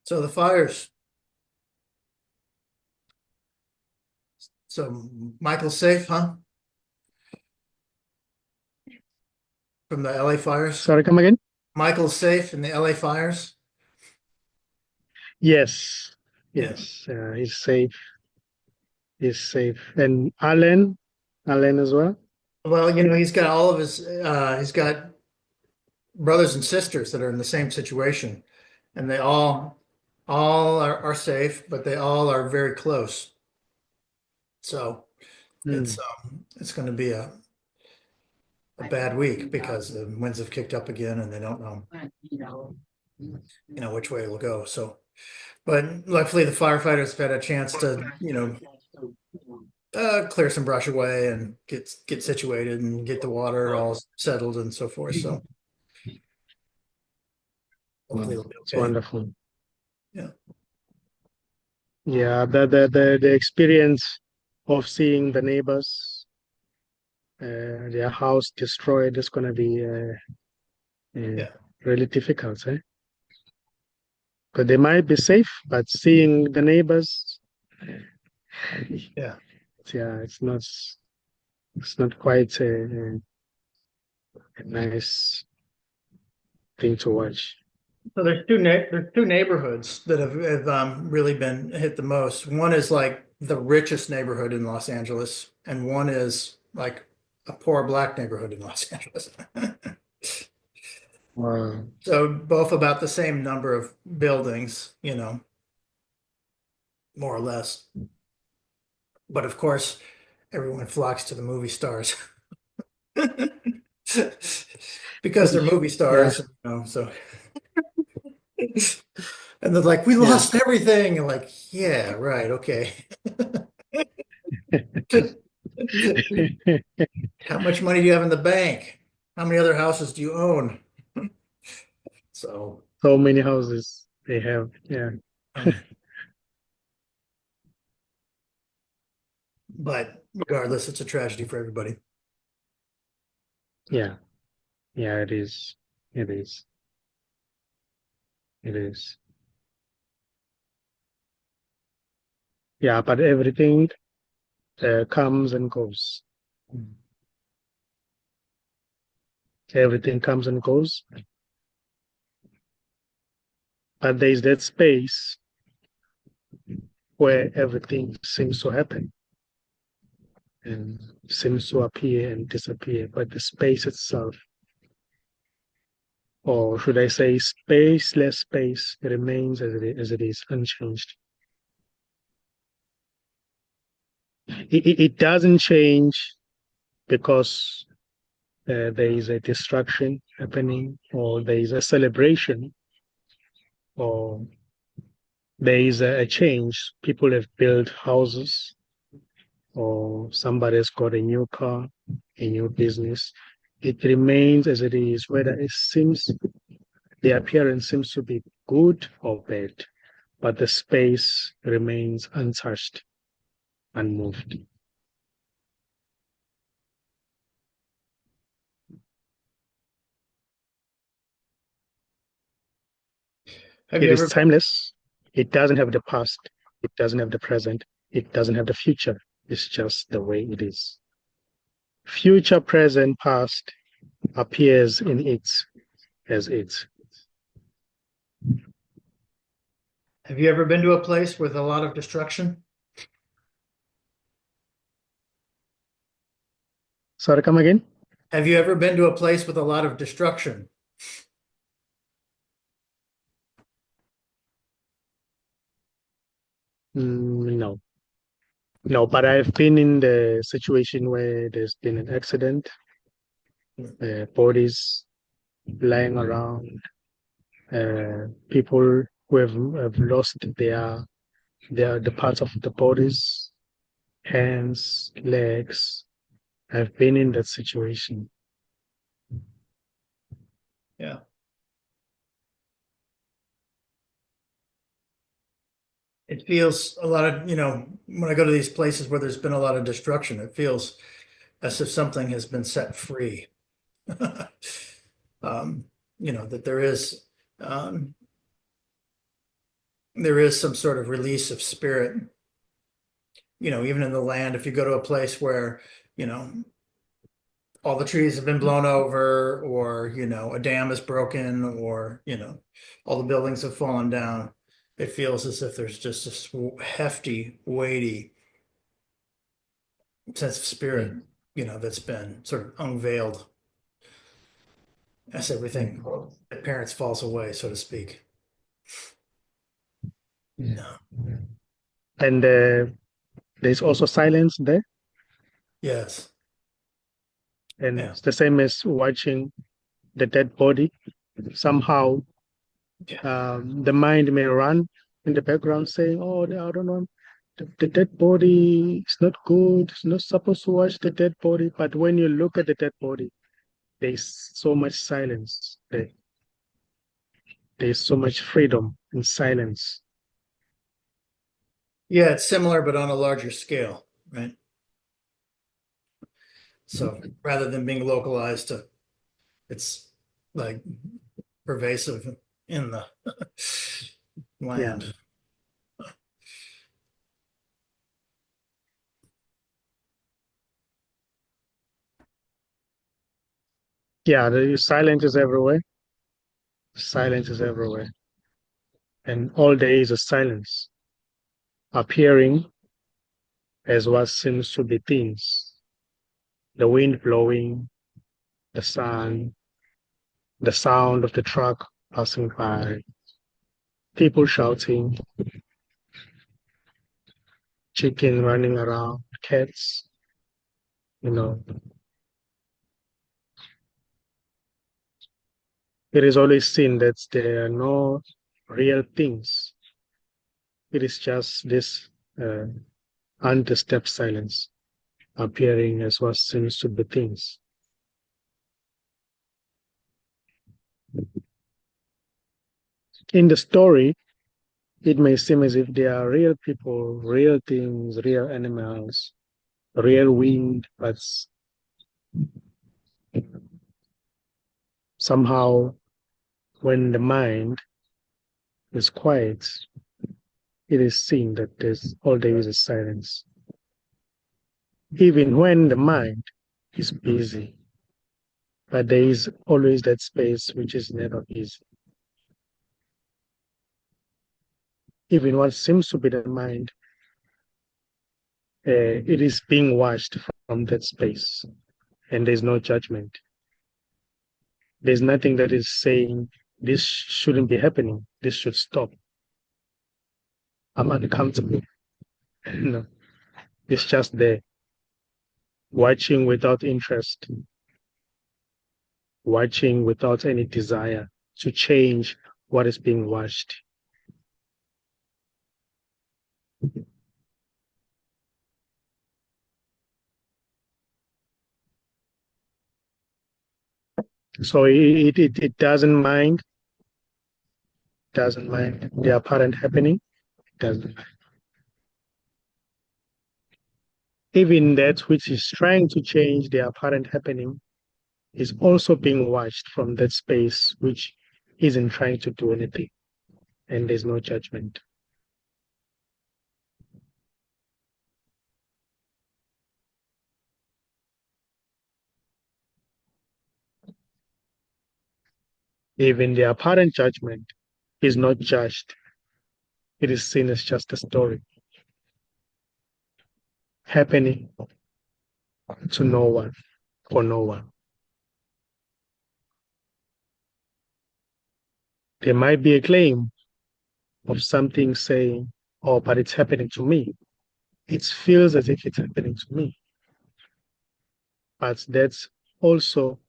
So the fires. So Michael's safe, huh? From the LA fires. Sorry, come again? Michael's safe in the LA fires. Yes, Yeah. yes, he's safe. He's safe. And Alan as well. Well, he's got all of he's got brothers and sisters that are in the same situation, and they all are safe, but they all are very close. So Hmm. it's going to be a bad week because the winds have kicked up again, and they don't know, which way it'll go. So, but luckily the firefighters have had a chance to, clear some brush away and get situated and get the water all settled and so forth. So hopefully Wow, it'll be it's okay. wonderful. Yeah. Yeah, the experience of seeing the neighbors, their house destroyed is gonna be uh, Yeah. really difficult, eh? But they might be safe, but seeing the neighbors, Yeah. yeah, it's not quite a nice thing to watch. So there's two neighborhoods that have really been hit the most. One is like the richest neighborhood in Los Angeles, and one is like a poor black neighborhood in Los Angeles. Wow. So both about the same number of buildings, more or less. But of course, everyone flocks to the movie stars because they're movie Yeah, stars, so and they're like, we yeah. lost everything. And like, yeah, right, okay. How much money do you have in the bank? How many other houses do you own? So, So many houses they have. Yeah, um, but regardless, it's a tragedy for everybody. yeah, yeah. It is. It is. It is. Yeah, but everything comes and goes. Everything comes and goes. But there is that space where everything seems to happen and seems to appear and disappear. But the space itself, or should I say, spaceless space, remains as it is, unchanged. It doesn't change because there is a destruction happening, or there is a celebration, or there is a change. People have built houses, or somebody's got a new car, a new business. It remains as it is, whether the appearance seems to be good or bad, but the space remains untouched, unmoved. Have It you is ever timeless. It doesn't have the past. It doesn't have the present. It doesn't have the future. It's just the way it is. Future, present, past appears in it as it. have you ever been to a place with a lot of destruction? Sorry, come again? Have you ever been to a place with a lot of destruction? No, no, but I've been in the situation where there's been an accident, bodies lying around, people who have lost the parts of the bodies, hands, legs. I've been in that situation. Yeah. It feels a lot of, when I go to these places where there's been a lot of destruction, it feels as if something has been set free. Um, that there is, um, there is some sort of release of spirit. Even in the land, if you go to a place where, you know, all the trees have been blown over, or, a dam is broken, or, all the buildings have fallen down, it feels as if there's just this hefty, weighty sense of spirit, Mm. that's been sort of unveiled as everything Mm. appearance falls away, so to speak. Mm. Yeah. And there's also silence there, Yes. and Yeah. it's the same as watching the dead body. Somehow, Yeah. the mind may run in the background saying, "Oh, I don't know, the dead body is not good. It's not supposed to watch the dead body." But when you look at the dead body, there's so much silence there. There's so much freedom in silence. Yeah, it's similar, but on a larger scale, right? So rather than being localized to, it's like pervasive in the Yeah, land. yeah. The silence is everywhere. Silence is everywhere, and all there is a silence appearing as what seems to be things: the wind blowing, the sun, the sound of the truck passing by, people shouting, chicken running around, cats, you know. It is always seen that there are no real things. It is just this uh, undisturbed silence appearing as what seems to be things. In the story, it may seem as if there are real people, real things, real animals, real wind, but somehow when the mind is quiet, it is seen that all there is silence. Even when the mind is busy, but there is always that space which is never busy. Even what seems to be the mind, it is being watched from that space, and there's no judgment. There's nothing that is saying this shouldn't be happening. This should stop. I'm uncomfortable. No, it's just there, watching without interest, watching without any desire to change what is being watched. So it doesn't mind the apparent happening, doesn't mind. Even that which is trying to change the apparent happening is also being watched from that space which isn't trying to do anything, and there's no judgment. Even the apparent judgment is not judged. It is seen as just a story happening to no one, for no one. There might be a claim of something saying, "Oh, but it's happening to me." It feels as if it's happening to me, but that's also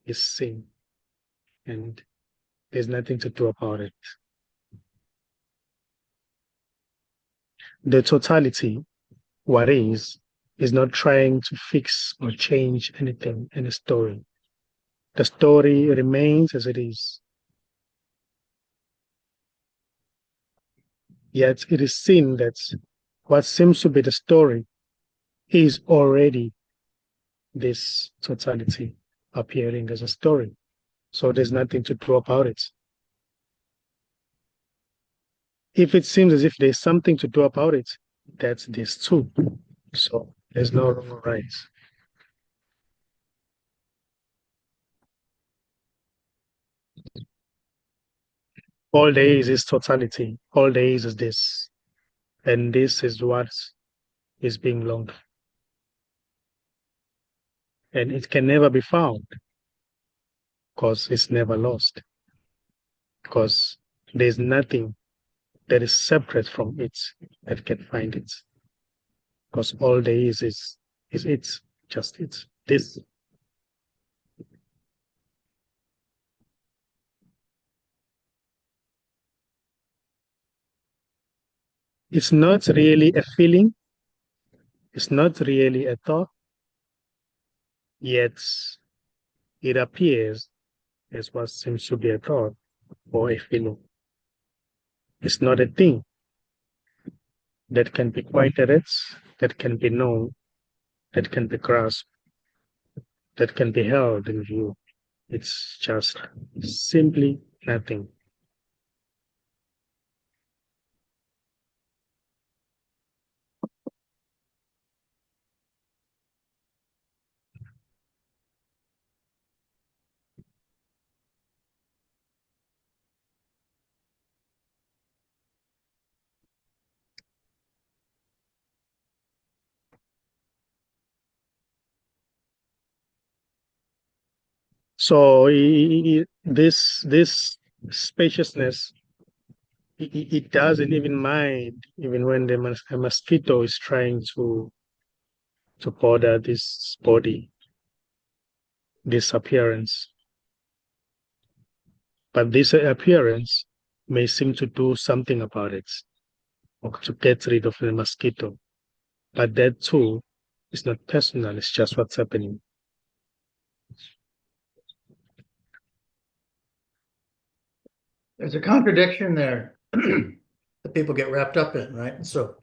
is seen, and there's nothing to do about it. The totality, what is not trying to fix or change anything in the story. The story remains as it is, yet it is seen that what seems to be the story is already this totality appearing as a story. So there's nothing to do about it. if it seems as if there's something to do about it, that's this too. So there's no wrong or right. All there is totality. All there is this. And this is what is being longed for. And it can never be found because it's never lost. Because there's nothing that is separate from it that can find it. Because all there is it, just it. This. It's not really a feeling, it's not really a thought, yet it appears as what seems to be a thought or a feeling. It's not a thing that can be pointed at, that can be known, that can be grasped, that can be held in view. It's just simply nothing. So this spaciousness, it doesn't even mind, even when a mosquito is trying to bother this body, this appearance. But this appearance may seem to do something about it, or to get rid of the mosquito. But that too is not personal, it's just what's happening. There's a contradiction there that people get wrapped up in, right? So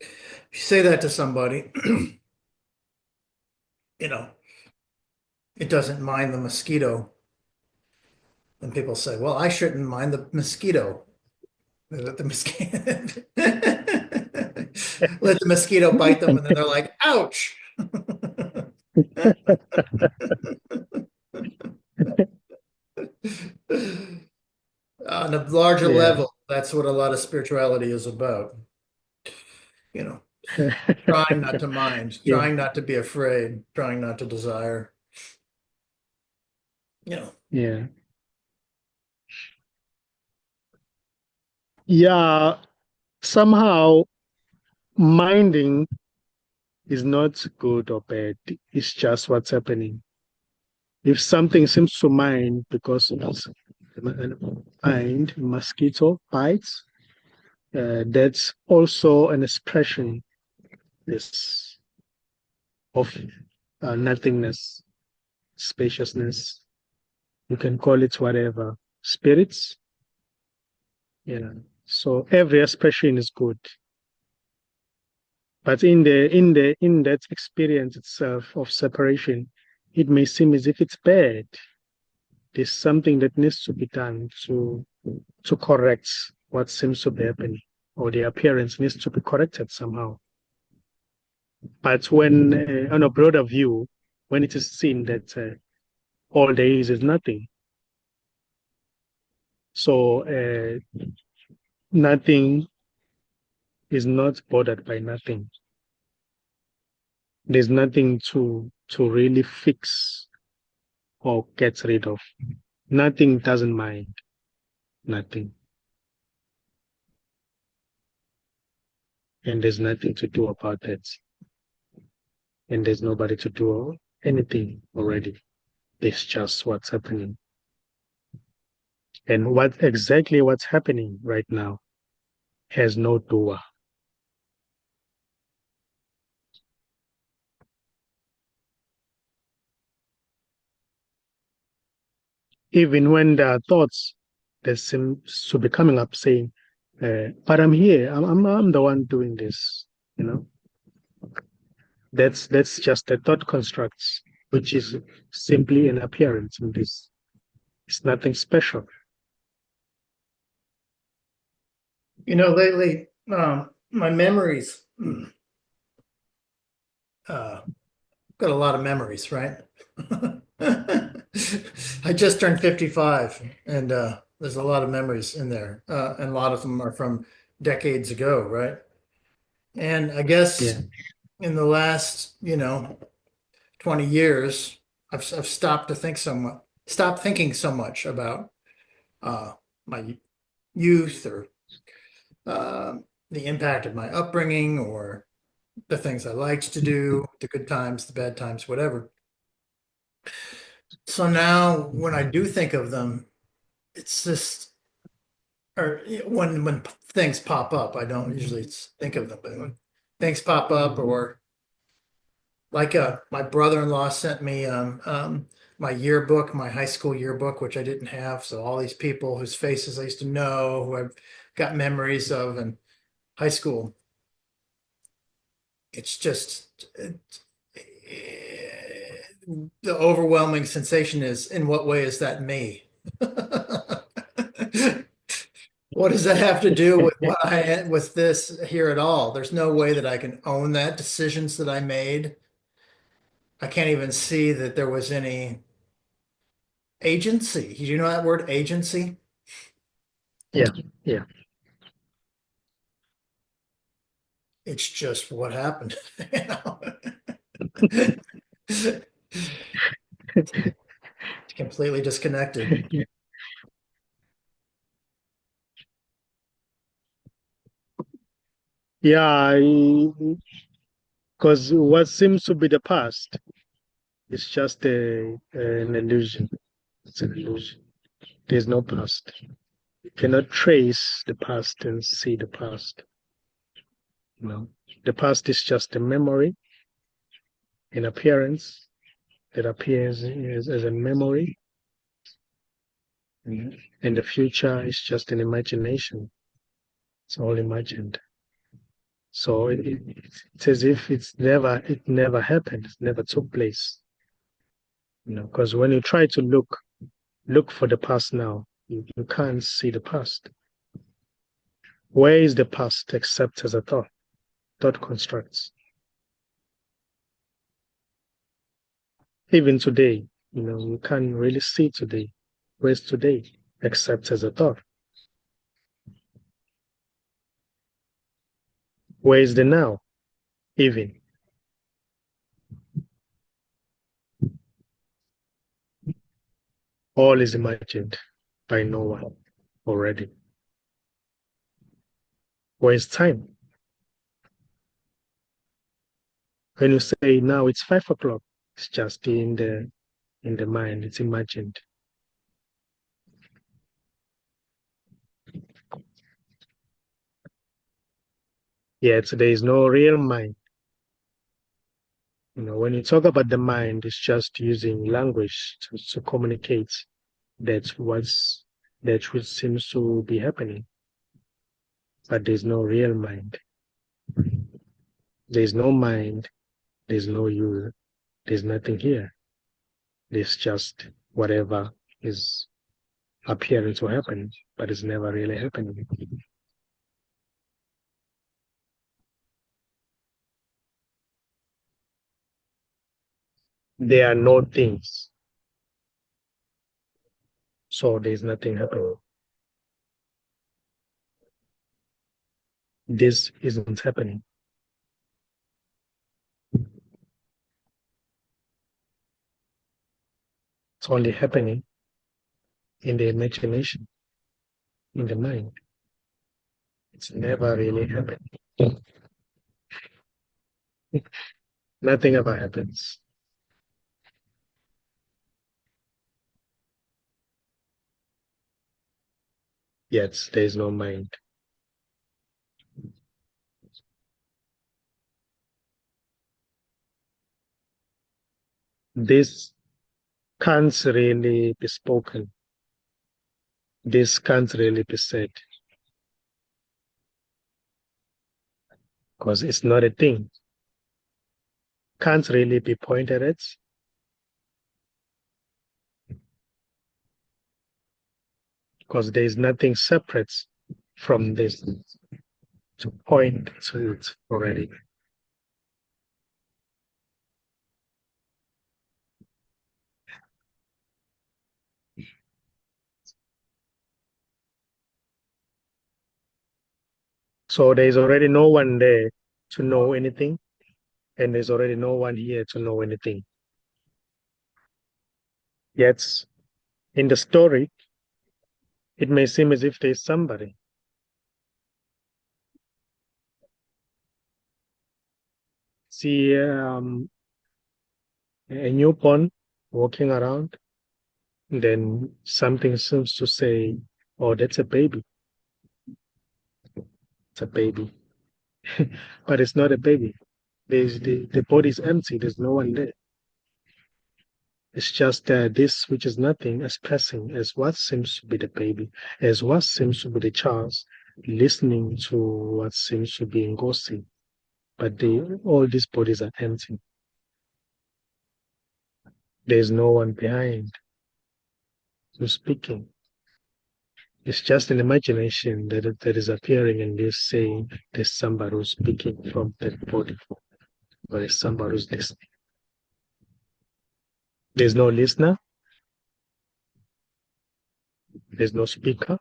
if you say that to somebody, you know, it doesn't mind the mosquito. And people say, well, I shouldn't mind the mosquito. Let the mosquito let the mosquito bite them, and then they're like, ouch. On a larger Yeah. level, that's what a lot of spirituality is about. You know, trying not to mind, Yeah. trying not to be afraid, trying not to desire. You know, Yeah. Yeah. Somehow minding is not good or bad. It's just what's happening. If something seems to mind because it's mind mosquito bites, that's also an expression this of nothingness, spaciousness. You can call it whatever. Spirits, yeah. So every expression is good. But in that experience itself of separation, it may seem as if it's bad. There's something that needs to be done to correct what seems to be happening, or the appearance needs to be corrected somehow. But when, on a broader view, when it is seen that all there is nothing, so nothing is not bothered by nothing. There's nothing to really fix or get rid of. Nothing doesn't mind. Nothing. And there's nothing to do about that. And there's nobody to do anything already. It's just what's happening. And what's happening right now has no doer. Even when there are thoughts that seem to be coming up saying, but I'm here, I'm the one doing this, you know. That's just a thought constructs, which is simply an appearance in this. It's nothing special. Lately, my memories, got a lot of memories, right? I just turned 55 and there's a lot of memories in there. And a lot of them are from decades ago, right? And I Yeah, guess in the last, 20 years, I've stopped thinking so much about my youth or uh, the impact of my upbringing or the things I liked to do, the good times, the bad times, whatever. So now when I do think of them, it's just, or when things pop up, I don't usually think of them, but when things pop up, or like my brother-in-law sent me my yearbook, my high school yearbook, which I didn't have. So all these people whose faces I used to know, who I've got memories of in high school, it's just the overwhelming sensation is, in what way is that me? What does that have to do with with this here at all? There's no way that I can own that decisions that I made. I can't even see that there was any agency. Do you know that word agency? yeah, yeah, It's just what happened. Completely disconnected. yeah. Because what seems to be the past is just an illusion. It's an illusion. There's no past. You cannot trace the past and see the past. No, the past is just a memory, an appearance that appears as a memory, and the future is just an imagination. It's all imagined. So it's as if it never happened, it never took place. Because when you try to look for the past now, you can't see the past. Where is the past except as a thought? Thought constructs. Even today, you can't really see today. Where's today except as a thought? Where is the now? Even all is imagined by no one already. Where is time? When you say now it's 5 o'clock, it's just in the mind. It's imagined. Yet there is no real mind. When you talk about the mind, it's just using language to communicate that which seems to be happening. But there's no real mind. There's no mind. There's no you. There's nothing here. There's just whatever is appearing to happen, but it's never really happening. There are no things, so there's nothing happening. This isn't happening. It's only happening in the imagination, in the mind. It's never really happening. Nothing ever happens. Yet there is no mind. This can't really be spoken. This can't really be said because it's not a thing. Can't really be pointed at because there is nothing separate from this to point to it already. So there's already no one there to know anything, and there's already no one here to know anything. Yet, in the story, it may seem as if there's somebody. See a newborn walking around, then something seems to say, "Oh, that's a baby. It's a baby." But it's not a baby. The body's empty. There's no one there. It's just this, which is nothing, expressing as what seems to be the baby, as what seems to be the child, listening to what seems to be Ngosi. But all these bodies are empty. There's no one behind who's speaking. It's just an imagination that is appearing and is saying there's somebody who's speaking from that body, or there's somebody who's listening. There's no listener, there's no speaker,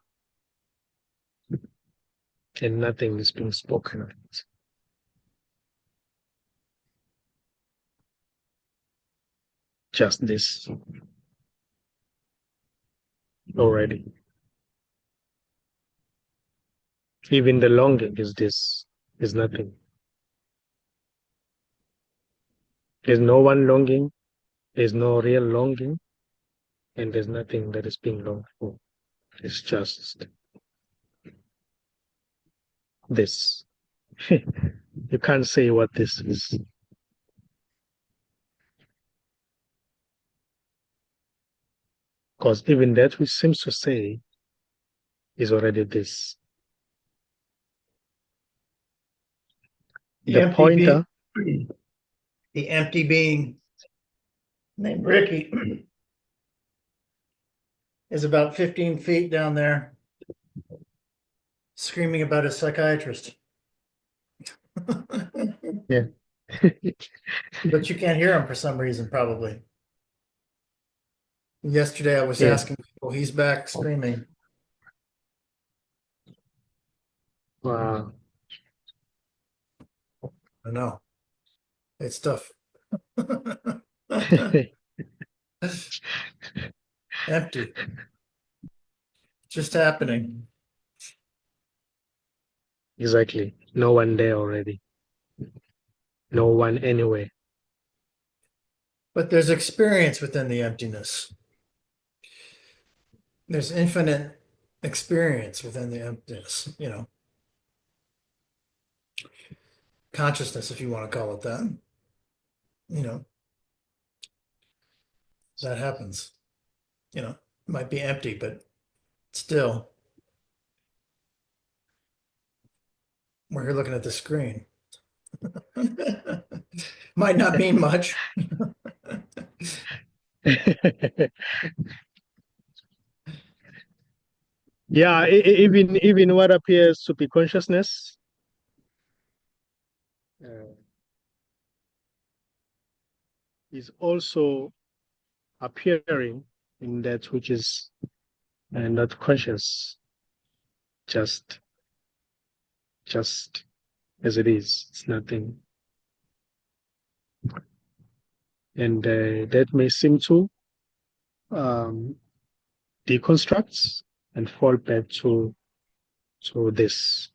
and nothing is being spoken. Just this already. Even the longing is this, is nothing. There's no one longing, there's no real longing, and there's nothing that is being longed for. It's just this. You can't say what this is. Because even that which seems to say is already this. The The empty pointer, being, the empty being named Ricky is about 15 feet down there, screaming about a psychiatrist. yeah. But you can't hear him for some reason, probably. Yesterday I was Yeah. asking people, he's back screaming. Wow. I know. It's tough. Empty. Just happening. Exactly. No one there already. No one anywhere. But there's experience within the emptiness. There's infinite experience within the emptiness, consciousness, if you want to call it that. That happens. It might be empty, but still, we're here looking at the screen. Might not mean much. Yeah, even what appears to be consciousness is also appearing in that which is not conscious, just as it is. It's nothing, and that may seem to deconstruct and fall back to this.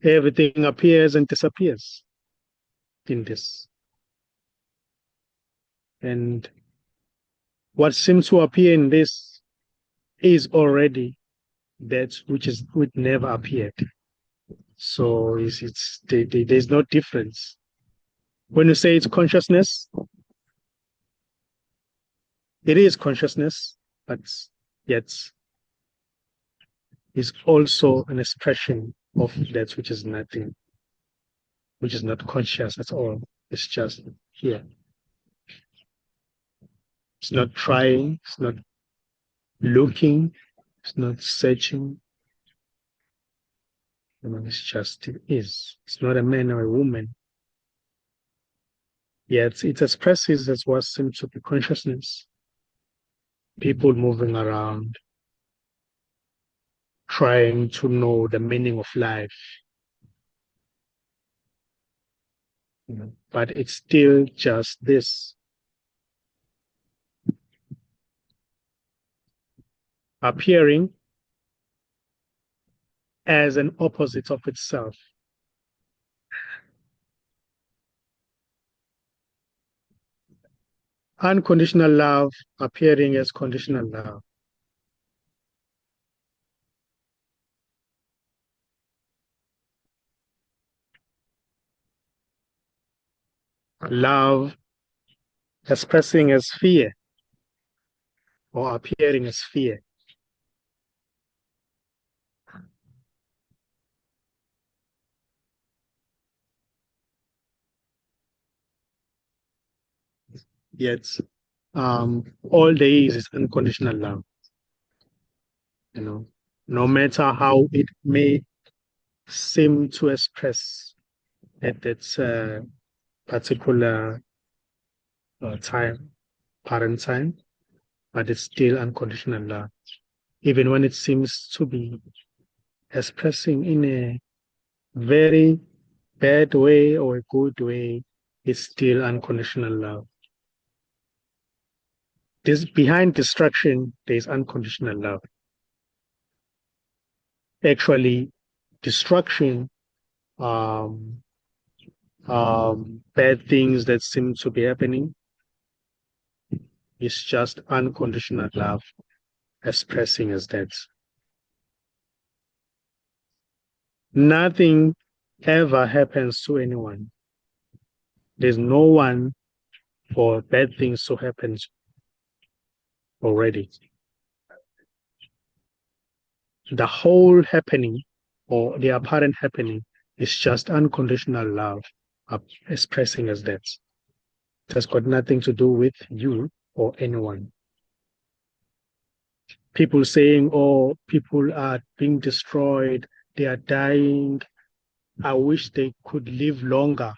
Everything appears and disappears in this, and what seems to appear in this is already that which never appeared. So there's no difference. When you say it's consciousness, it is consciousness, but yet it's also an expression of that which is nothing, which is not conscious at all. It's just here. It's not trying, it's not looking, It's not searching. It's just it is. It's not a man or a woman. Yet it expresses as what seems to be consciousness. People moving around, trying to know the meaning of life. But it's still just this. Appearing as an opposite of itself. Unconditional love appearing as conditional love. Love expressing as fear or appearing as fear. Yet all there is unconditional love. No matter how it may seem to express at its particular time, parent time, but it's still unconditional love. Even when it seems to be expressing in a very bad way or a good way, it's still unconditional love. Behind destruction, there's unconditional love. Actually, destruction, bad things that seem to be happening, is just unconditional love expressing as that. Nothing ever happens to anyone. There's no one for bad things to happen already. The whole happening or the apparent happening is just unconditional love expressing as that. It has got nothing to do with you or anyone. People saying, oh, people are being destroyed, they are dying, I wish they could live longer.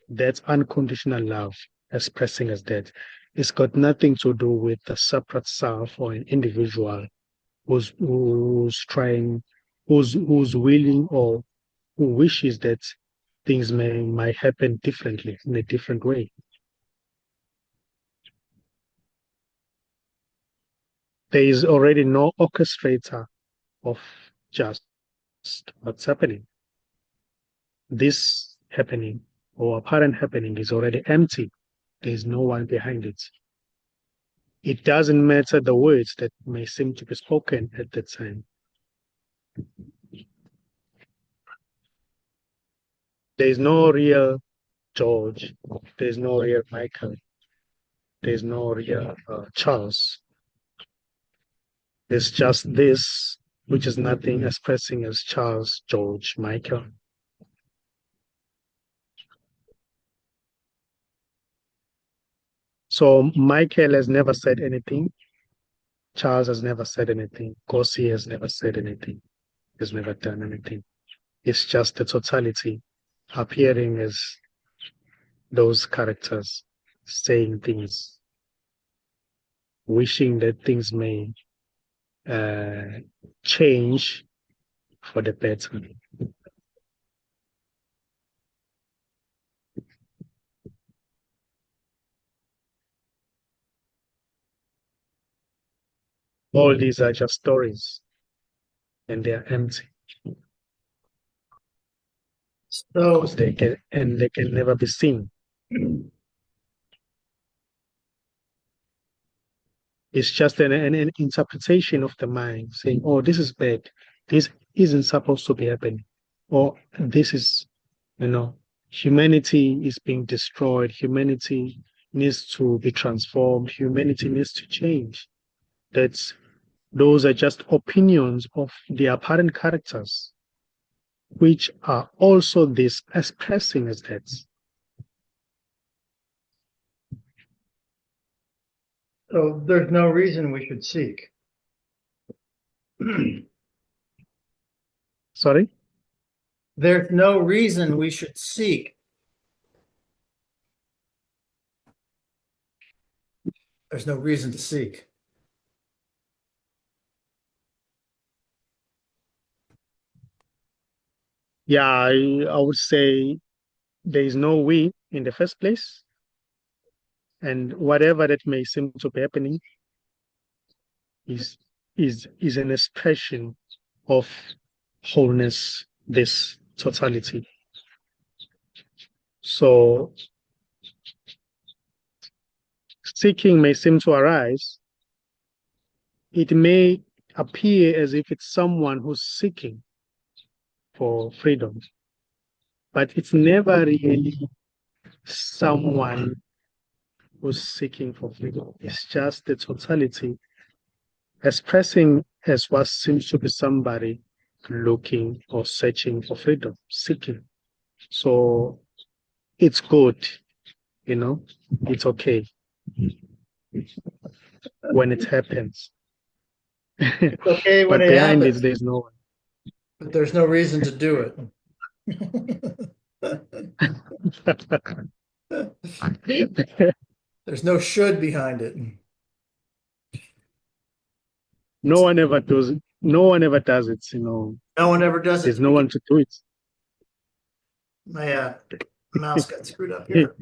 That's unconditional love expressing as that. It's got nothing to do with a separate self or an individual who's trying, who's willing or who wishes that things might happen differently in a different way. There is already no orchestrator of just what's happening. This happening or apparent happening is already empty. There is no one behind it. It doesn't matter the words that may seem to be spoken at that time. There is no real George. There is no real Michael. There is no real Charles. There's just this, which is nothing expressing as Charles, George, Michael. So Michael has never said anything. Charles has never said anything. Gossi has never said anything. He's never done anything. It's just the totality appearing as those characters saying things, wishing that things may change for the better. All these are just stories and they are empty So, because they can never be seen. It's just an interpretation of the mind saying, oh, this is bad. This isn't supposed to be happening. Or this is, humanity is being destroyed. Humanity needs to be transformed. Humanity needs to change. Those are just opinions of the apparent characters, which are also this expressing as that. so there's no reason we should seek. Sorry? There's no reason we should seek. There's no reason to seek. Yeah, I would say there is no we in the first place. And whatever that may seem to be happening is is an expression of wholeness, this totality. So seeking may seem to arise. It may appear as if it's someone who's seeking for freedom, but it's never really someone who's seeking for freedom. It's just the totality expressing as what seems to be somebody looking or searching for freedom, seeking. So it's good, it's okay when it happens. It's okay when But it behind it, happens, there's no but there's no reason to do it. one. There's no should behind it. No one ever does it. No one ever does it, No one ever does There's it. no one to do it. My mouse got screwed up here.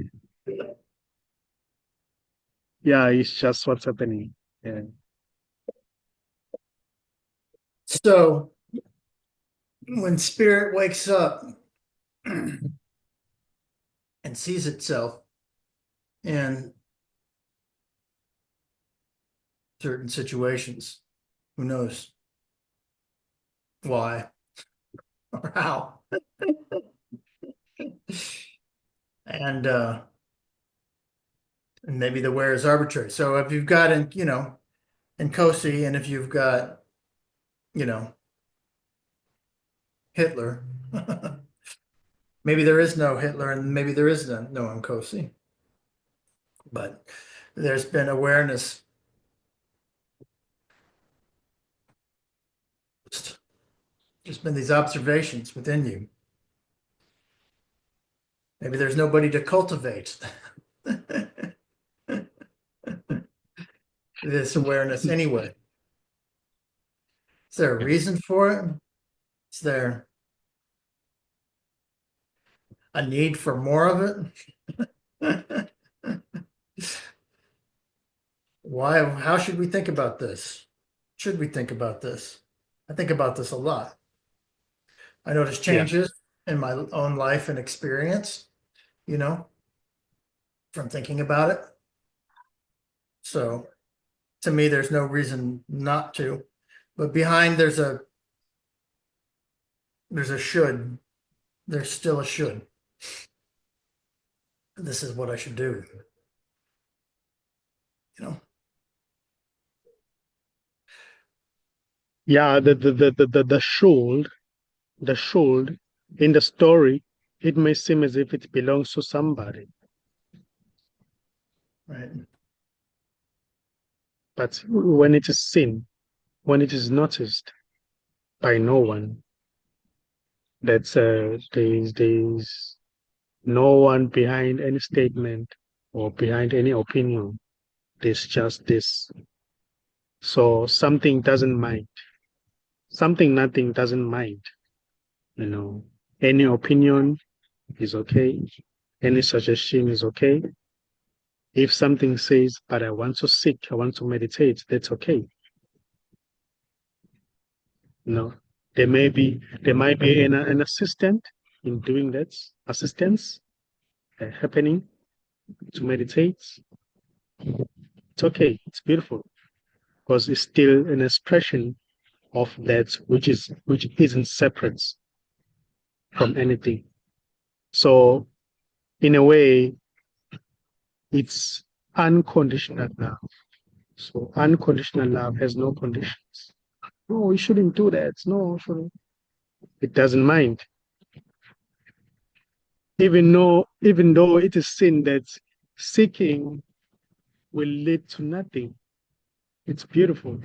Yeah, it's just what's happening. Yeah. So when spirit wakes up and sees itself in certain situations, who knows why or how? And and maybe the where is arbitrary. So if you've got in Kosi, and if you've got, you know, Hitler, maybe there is no Hitler and maybe there is no Nkosi, but there's been awareness. There's been these observations within you. Maybe there's nobody to cultivate this awareness anyway. Is there a reason for it? Is there a need for more of it? Why? How should we think about this? Should we think about this? I think about this a lot. I notice Yeah. changes in my own life and experience, you know, from thinking about it. So to me, there's no reason not to. But behind there's a should. There's still a should. This is what I should do. You know, Yeah, the should in the story, it may seem as if it belongs to somebody. right? But when it is seen, when it is noticed by no one, that there's no one behind any statement or behind any opinion. There's just this. So something doesn't mind. Something nothing doesn't mind. Any opinion is okay. Any suggestion is okay. If something says, but I want to seek, I want to meditate, that's okay. No, there might be an assistant in doing that, assistance happening to meditate. It's okay. It's beautiful because it's still an expression of that which isn't separate from anything. So in a way, it's unconditional love. So unconditional love has no conditions. No, we shouldn't do that. No, shouldn't. It doesn't mind. Even though it is sin that seeking will lead to nothing. It's beautiful.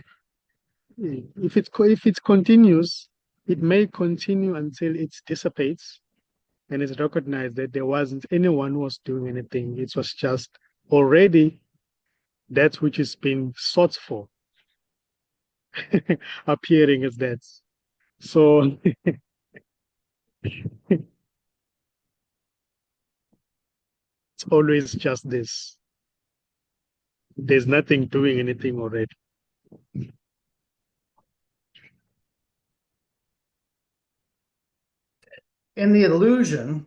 if it continues, it may continue until it dissipates and it's recognized that there wasn't anyone who was doing anything. It was just already that which is being sought for appearing as that. So it's always just this. There's nothing doing anything already. In the illusion,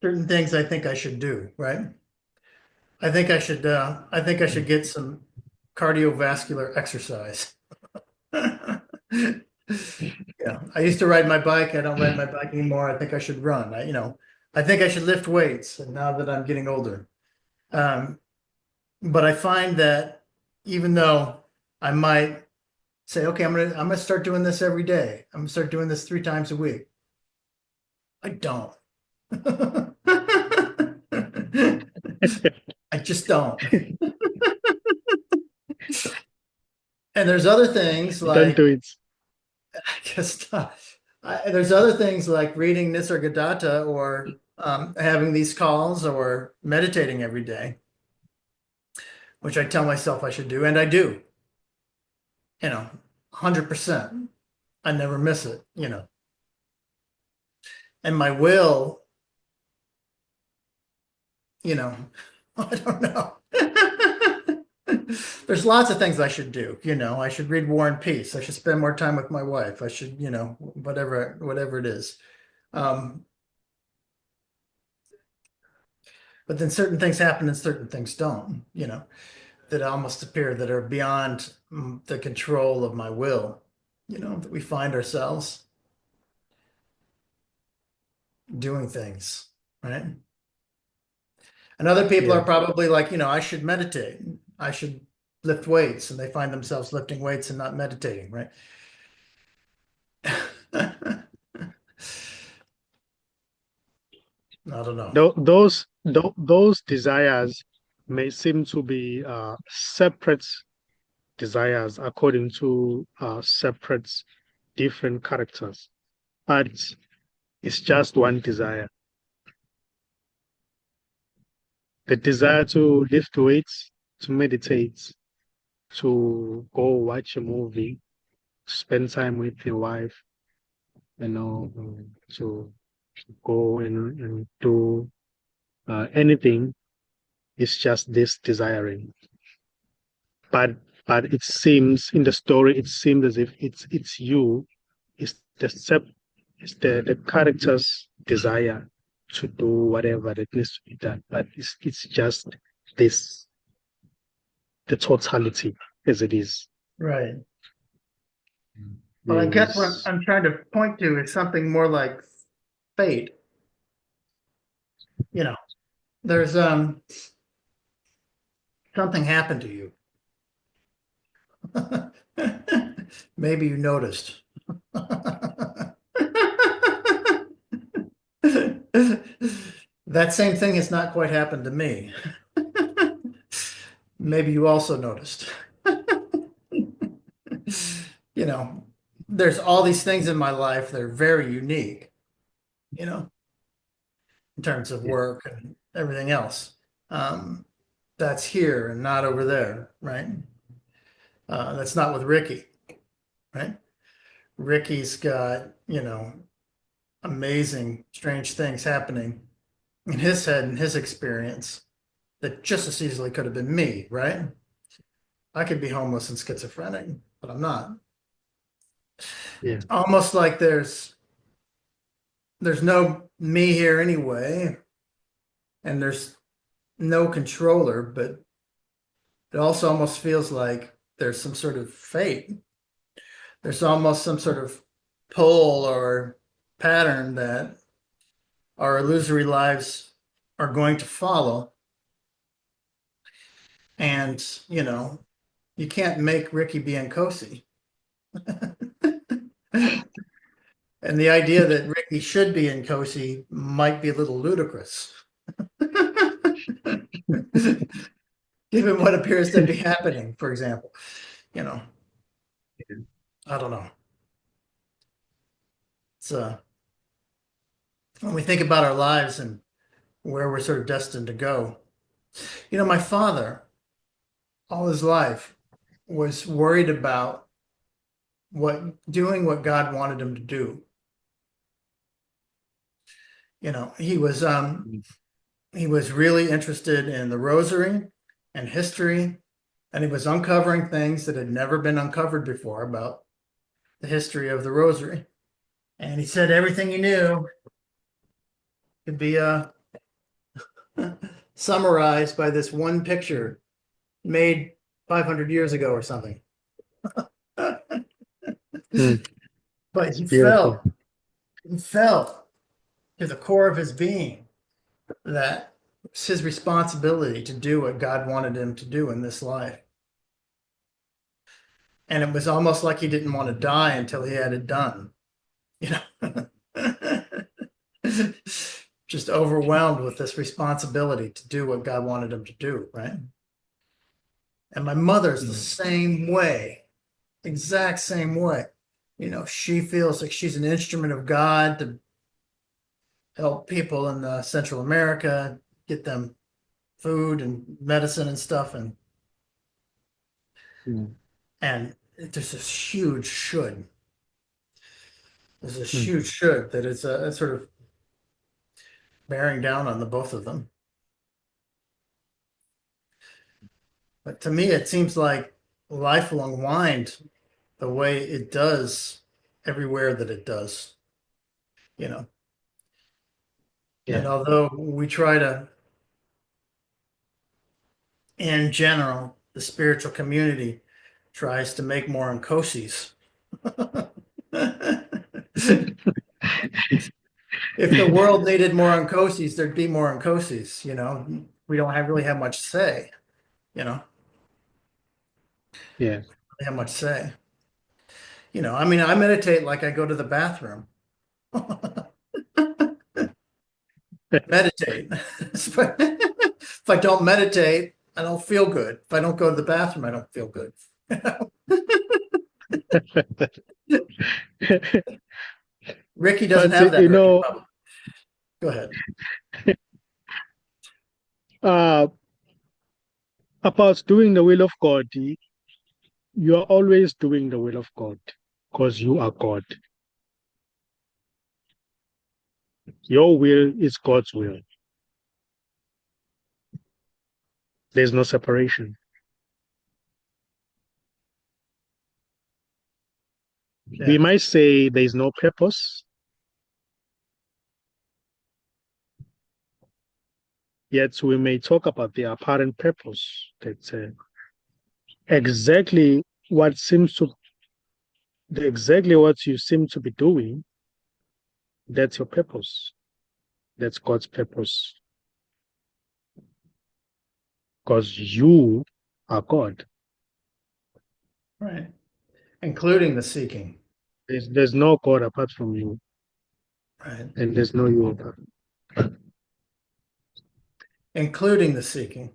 certain things I think I should do, right? I think I should get some cardiovascular exercise. Yeah, I used to ride my bike. I don't ride my bike anymore. I think I should run. I think I should lift weights. And now that I'm getting older, um, but I find that even though I might say, okay, I'm gonna start doing this every day. I'm gonna start doing this 3 times a week. I don't. I just don't. And there's other things Don't do like it. I guess not. There's other things like reading Nisargadatta or having these calls or meditating every day, which I tell myself I should do, and I do, 100%. I never miss it. And my will, you know, I don't know. There's lots of things I should do. I should read War and Peace. I should spend more time with my wife. I should, whatever it is. Um, but then certain things happen and certain things don't, that almost appear that are beyond the control of my will, that we find ourselves doing things, right? And other people Yeah. are probably like, I should meditate. I should lift weights, and they find themselves lifting weights and not meditating, right? I don't know. Those desires may seem to be separate desires according to separate different characters, but it's just one desire. The desire to lift weights, to meditate, to go watch a movie, spend time with your wife, to go and do anything. It's just this desiring. But it seems in the story, it seems as if it's you, it's the character's desire to do whatever that needs to be done. But it's just this the totality as it is. Right. Well, I guess what There's I'm trying to point to is something more like fate. You know, there's something happened to you. Maybe you noticed. That same thing has not quite happened to me. Maybe you also noticed. You know, there's all these things in my life that are very unique, you know, in terms of yeah, work and everything else. That's here and not over there, right? That's not with Ricky, right? Ricky's got, amazing, strange things happening in his head and his experience that just as easily could have been me, right? I could be homeless and schizophrenic, but I'm not. yeah, Almost like there's no me here anyway, and there's no controller, but it also almost feels like there's some sort of fate. There's almost some sort of pull or pattern that our illusory lives are going to follow. And, you can't make Ricky be Nkosi. And the idea that Ricky should be Nkosi might be a little ludicrous. given what appears to be happening, for example. You know, I don't know. It's when we think about our lives and where we're sort of destined to go. My father, all his life, was worried about doing what God wanted him to do. He was really interested in the rosary and history, and he was uncovering things that had never been uncovered before about the history of the rosary. And he said everything he knew could be summarized by this one picture made 500 years ago or something. Mm, But it's beautiful. he felt to the core of his being that it's his responsibility to do what God wanted him to do in this life. And it was almost like he didn't want to die until he had it done, you know. Just overwhelmed with this responsibility to do what God wanted him to do, right? And my mother's the Mm, same way, exact same way. She feels like she's an instrument of God to help people in Central America, get them food and medicine and stuff. mm, And there's this huge should. There's this mm. huge should that is sort of bearing down on the both of them. But to me, it seems like life will unwind the way it does everywhere that it does, you know. And Yeah. although we try to, in general, the spiritual community tries to make more unkoses. If the world needed more unkoses, there'd be more unkoses. We don't really have much say, you know, Yeah. really have much say. I mean, I meditate like I go to the bathroom. Meditate. If I don't meditate, I don't feel good. If I don't go to the bathroom, I don't feel good. Ricky doesn't But have that, Ricky. Probably. Go ahead. uh, about doing the will of God, you are always doing the will of God because you are God. Your will is God's will. There's no separation. We Yeah. might say there's no purpose, yet we may talk about the apparent purpose. That's exactly what seems to exactly what you seem to be doing. That's your purpose. That's God's purpose. Because you are God. Right. Including the seeking. There's no God apart from you, Right. and there's no you apart. Including the seeking.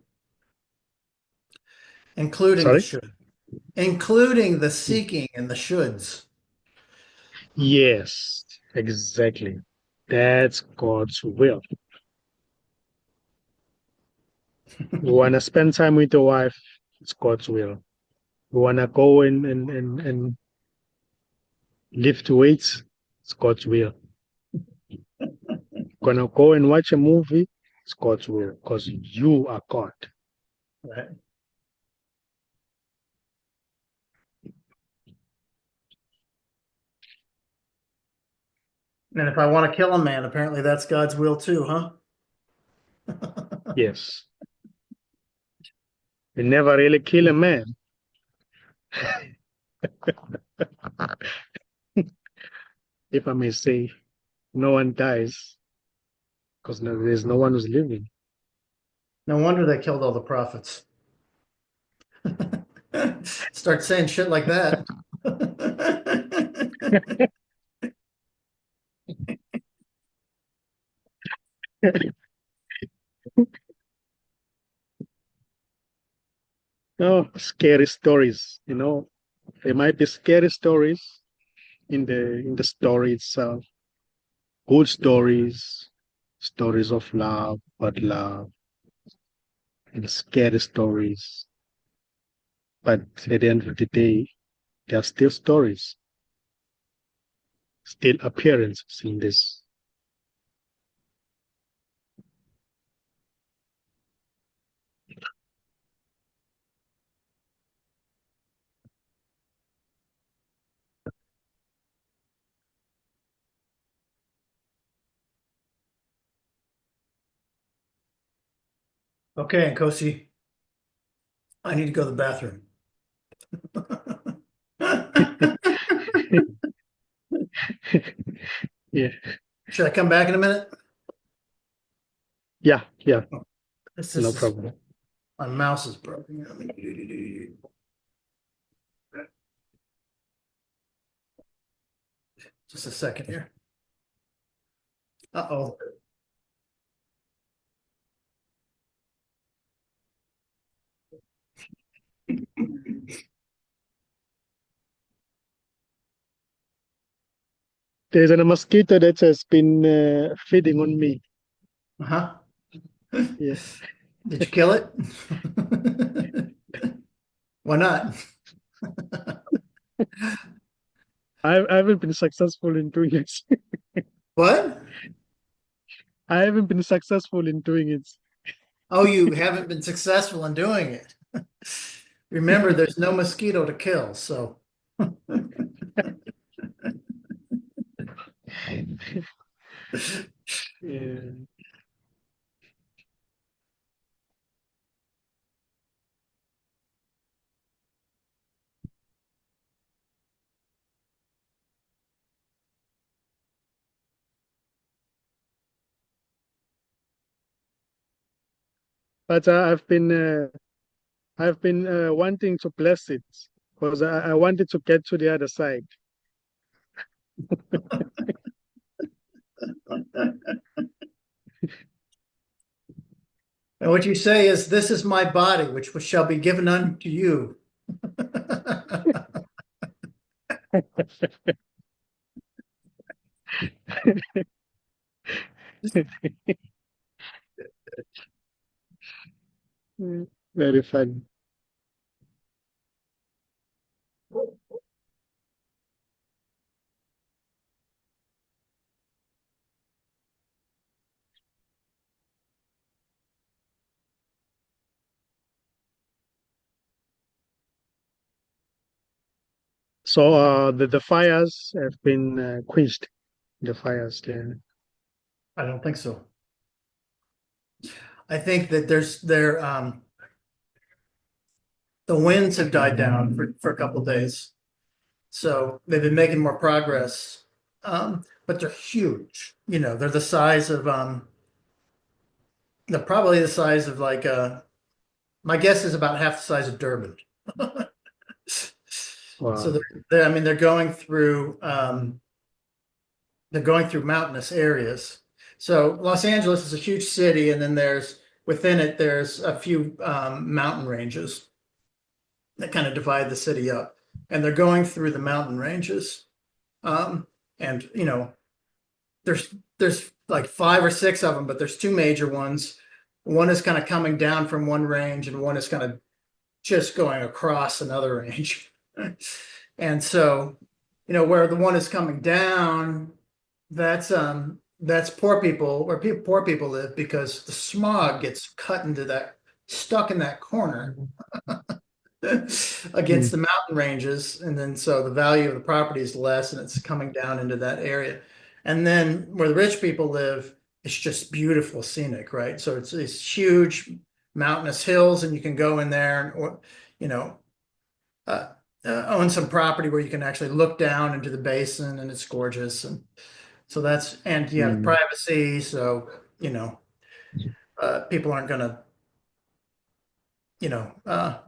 Including the Sorry? should. Including the seeking and the shoulds. Yes, exactly. That's God's will. You want to spend time with your wife, it's God's will. You want to go and lift weights, it's God's will. Gonna go and watch a movie, it's God's will because you are God. Right. And if I want to kill a man, apparently that's God's will too, huh? Yes. You never really kill a man. If I may say, no one dies because there's no one who's living. No wonder they killed all the prophets. Start saying shit like that. Oh, scary stories. There might be scary stories in the story itself. Good stories, stories of love, but love, and scary stories. But at the end of the day, they are still stories, still appearances in this. Okay, Kosi, I need to go to the bathroom. Yeah, Should I come back in a minute? yeah, yeah, Oh, this no is problem. my mouse is broken. Just a second here. Uh-oh. There's a mosquito that has been feeding on me. Uh-huh. Yeah, Did you kill it? Why not? I haven't been successful in doing it. What? I haven't been successful in doing it. Oh, you haven't been successful in doing it. Remember, there's no mosquito to kill, so Yeah. But I've been wanting to bless it because I wanted to get to the other side. and what you say is, "This is my body, which shall be given unto you." Very fun. So the fires have been quenched. The fires there. I don't think so. I think that the winds have died down for a couple of days. So they've been making more progress. But they're huge. They're the size of they're probably the size of like my guess is about half the size of Durban. So Wow. I mean they're going through mountainous areas. So Los Angeles is a huge city, and then within it there's a few mountain ranges that kind of divide the city up, and they're going through the mountain ranges. Um, and there's like five or six of them, but there's two major ones. One is kind of coming down from one range, and one is kind of just going across another range. And so, where the one is coming down, that's poor people, where poor people live, because the smog gets stuck in that corner against Mm, the mountain ranges, and then so the value of the property is less, and it's coming down into that area. And then where the rich people live, it's just beautiful scenic, right? So it's these huge mountainous hills, and you can go in there and, or you know, uh, own some property where you can actually look down into the basin, and it's gorgeous. And so and you have mm, privacy, so people aren't going to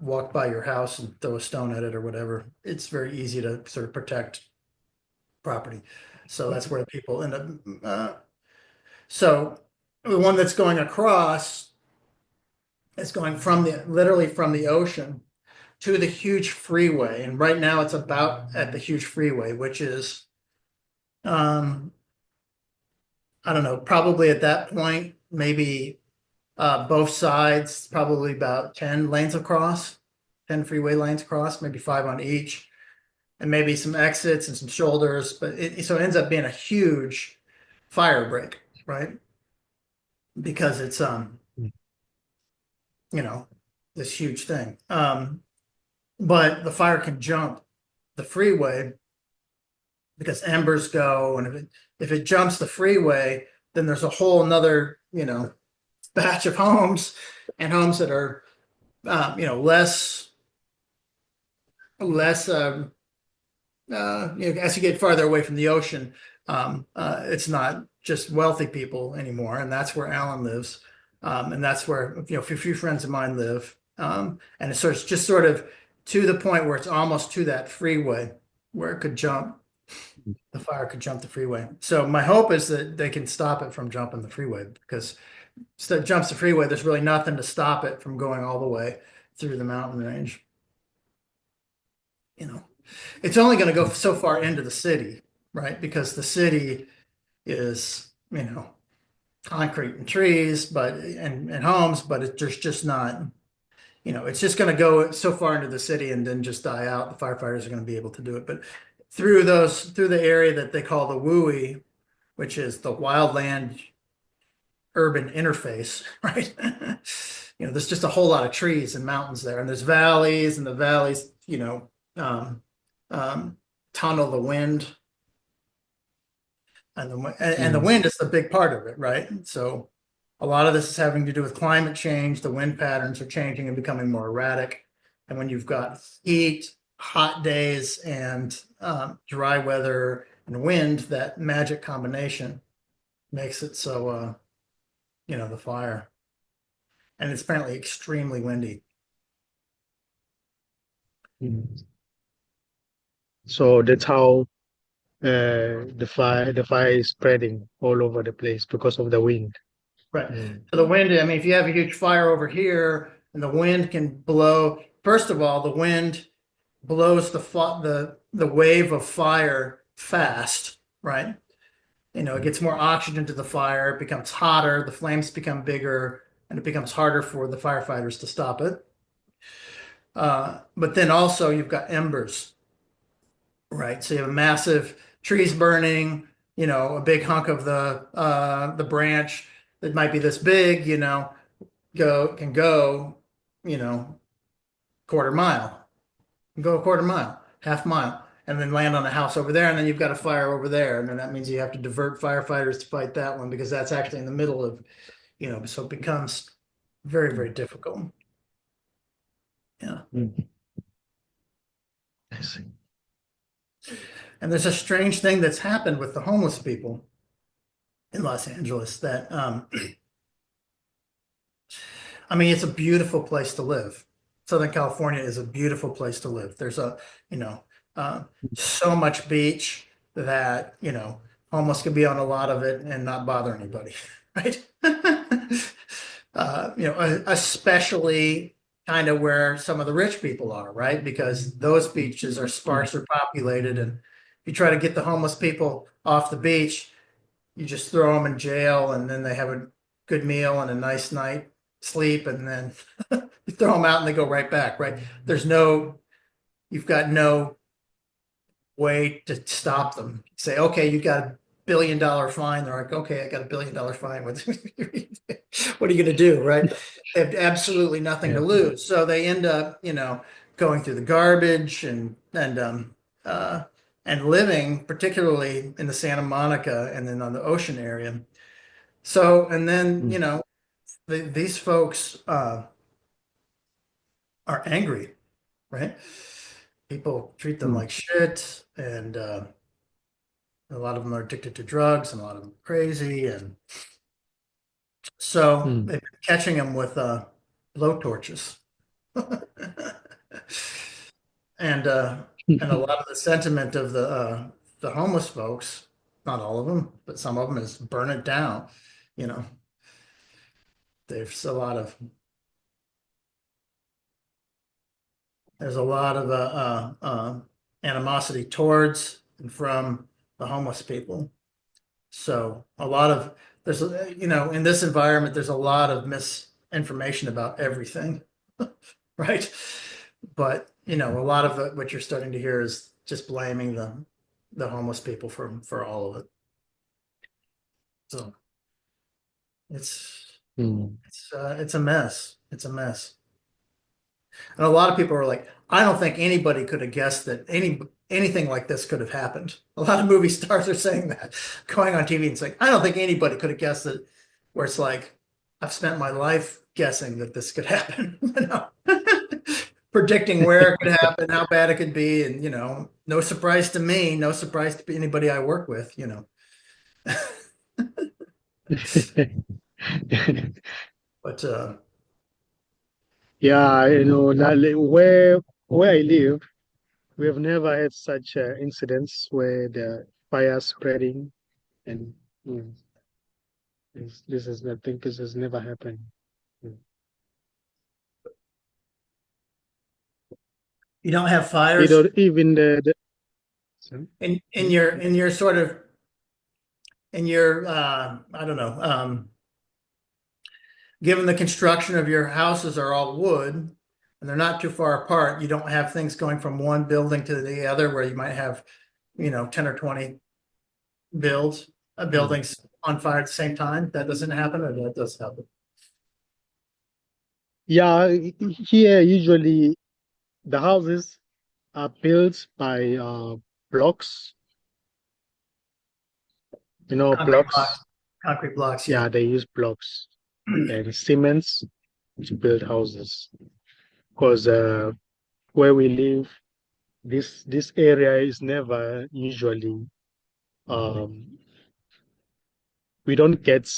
walk by your house and throw a stone at it or whatever. It's very easy to sort of protect property. So that's where people end up. So the one that's going across is going literally from the ocean. to the huge freeway. And right now it's about at the huge freeway, which is, um, I don't know, probably at that point, maybe both sides, probably about 10 lanes across, 10 freeway lanes across, maybe five on each, and maybe some exits and some shoulders. But so it ends up being a huge fire break, right? Because it's mm, you know, this huge thing. But the fire can jump the freeway because embers go, and if it jumps the freeway, then there's a whole another, batch of homes and homes that are less as you get farther away from the ocean, it's not just wealthy people anymore, and that's where Alan lives, and that's where a few friends of mine live, and it's just sort of to the point where it's almost to that freeway where it could jump. The fire could jump the freeway. So my hope is that they can stop it from jumping the freeway because if it jumps the freeway, there's really nothing to stop it from going all the way through the mountain range. You know. It's only going to go mm, so far into the city, right? Because the city is, concrete and trees, and homes, but there's just not, it's just going to go so far into the city and then just die out. The firefighters are going to be able to do it, but through the area that they call the WUI, which is the wildland urban interface, right? There's just a whole lot of trees and mountains there, and there's valleys, and the valleys, um, um, tunnel the wind, and the mm, wind is the big part of it, right? So a lot of this is having to do with climate change. The wind patterns are changing and becoming more erratic, and when you've got heat, hot days, and dry weather and wind, that magic combination makes it so the fire, and it's apparently extremely windy. mm. So that's how the fire is spreading all over the place because of the wind. Right. Mm, So the wind, I mean, if you have a huge fire over here and the wind can blow, first of all, the wind blows the wave of fire fast, right? It mm, gets more oxygen to the fire, it becomes hotter, the flames become bigger, and it becomes harder for the firefighters to stop it. But then also you've got embers, right? So you have a massive trees burning, a big hunk of the branch that might be this big, go, you know, quarter mile, go a quarter mile, half mile, and then land on a house over there, and then you've got a fire over there, and then that means you have to divert firefighters to fight that one because that's actually in the middle of, so it becomes very, very mm, difficult. Yeah. mm. I see. And there's a strange thing that's happened with the homeless people in Los Angeles that I mean, it's a beautiful place to live. Southern California is a beautiful place to live. There's you know, uh, so much beach that, homeless can be on a lot of it and not bother anybody, right? Especially kind of where some of the rich people are, right? Because those beaches are Mm, sparsely populated, and if you try to get the homeless people off the beach, you just throw them in jail, and then they have a good meal and a nice night sleep, and then you throw them out and they go right back, right? You've got no way to stop them. Say, okay, you got $1 billion fine. They're like, okay, I got $1 billion fine. What are you going to do, right? They have absolutely nothing to yeah. lose. So they end up, going through the garbage uh, and living, particularly in the Santa Monica and then on the ocean area. So, and then, Mm, these folks are angry, right? People treat them mm, like shit, and a lot of them are addicted to drugs, and a lot of them are crazy, and so mm, they've been catching them with blow torches, and a lot of the sentiment of the homeless folks, not all of them, but some of them, is burn it down. You know, there's a lot of There's a lot of animosity towards and from the homeless people. So a lot of there's in this environment there's a lot of misinformation about everything, right? But a lot of what you're starting to hear is just blaming the homeless people for all of it. So it's Mm. it's a mess. It's a mess. And a lot of people are like, I don't think anybody could have guessed that anything like this could have happened. A lot of movie stars are saying that, going on TV and saying, I don't think anybody could have guessed that, where it's like, I've spent my life guessing that this could happen, predicting where it could happen, how bad it could be, and no surprise to me, no surprise to anybody I work with. But Yeah, where I live, we have never had such incidents where the fire spreading and mm, this is I think this has never happened. Mm. you don't have You fires know, even the sorry? in Hmm? your sort of in your I don't know. Given the construction of your houses are all wood and they're not too far apart, you don't have things going from one building to the other where you might have, 10 or 20 Mm. buildings on fire at the same time. That doesn't happen, or that does happen. Yeah, here usually the houses are built by blocks, Concrete blocks. blocks, concrete blocks, Yeah, yeah. they use blocks and cements to build houses. Because where we live, this area is never usually um, we don't get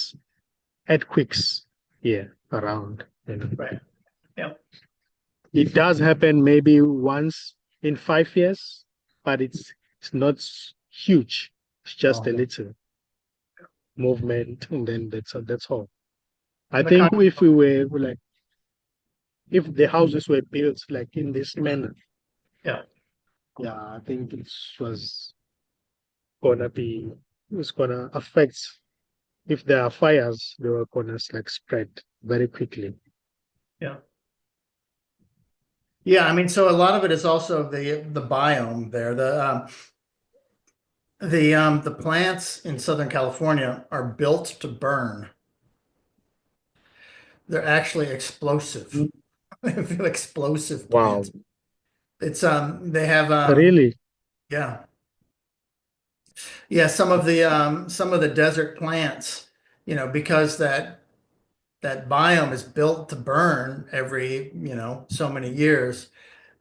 earthquakes here around. Right. Yeah. It does happen maybe once in 5 years, but it's not huge. It's just a Oh, little movement, and then that's all. I the think concrete, if we were like if the houses were built like in this manner, yeah. yeah, I think was gonna be it's gonna affect if there are fires, they were gonna like spread very quickly. Yeah. Yeah. I mean, so a lot of it is also the biome there. The plants in Southern California are built to burn. They're actually explosive. Mm. Explosive Wow, plants. It's they have really? yeah. Yeah, some of the desert plants, because that biome is built to burn every, so many years,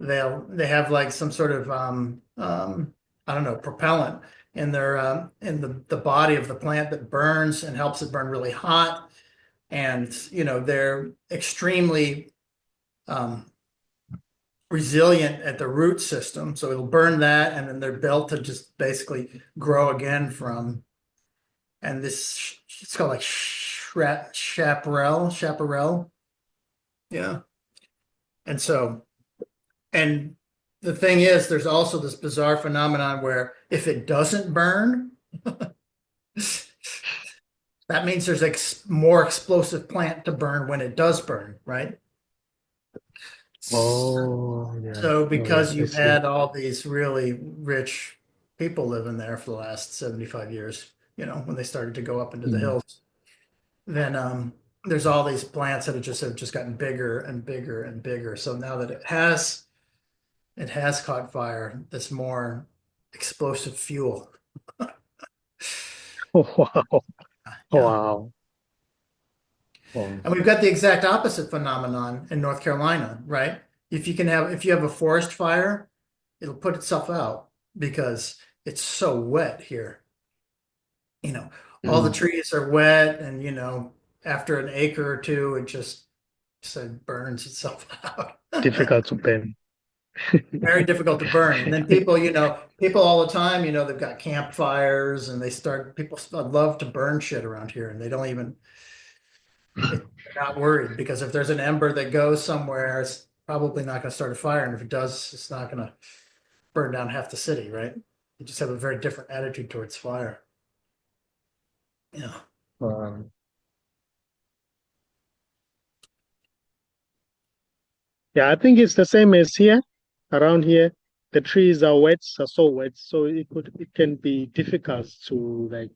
they have like some sort of I don't know, propellant in the body of the plant that burns and helps it burn really hot. And they're extremely um resilient at the root system. So it'll burn that, and then they're built to just basically grow again from. And this, it's called like chaparral. Yeah. And so, and the thing is, there's also this bizarre phenomenon where if it doesn't burn, that means there's more explosive plant to burn when it does burn, right? Oh, yeah. So All right, because I you've see. had all these really rich people living there for the last 75 years, when they started to go up into the Mm. hills, then there's all these plants that have just gotten bigger and bigger and bigger. So now that it has caught fire, that's more explosive fuel. Oh, wow. Yeah. Wow. Wow. And we've got the exact opposite phenomenon in North Carolina, right? If you have a forest fire, it'll put itself out because it's so wet here. You know, all the Mm. trees are wet, and after an acre or two, it just burns itself out. Difficult to pen. Very difficult to burn. And then people all the time, they've got campfires, and people love to burn shit around here, and they don't even, they're not worried, because if there's an ember that goes somewhere, probably not going to start a fire. And if it does, it's not going to burn down half the city, right? You just have a very different attitude towards fire. Yeah. Um, yeah, I think it's the same as here. Around here, the trees are so wet, so it can be difficult to like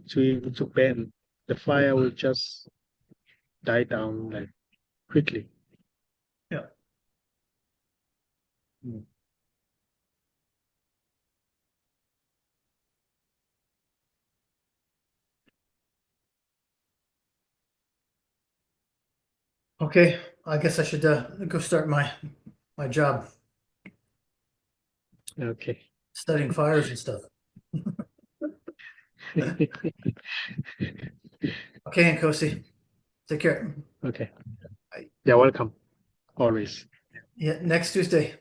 to burn. The fire will just die down like quickly. Yeah. Mm. Okay. I guess I should go start my job Okay. studying fires and stuff. Okay, Nkosi. Take care. Okay. Bye. You're welcome. Always. Yeah, next Tuesday.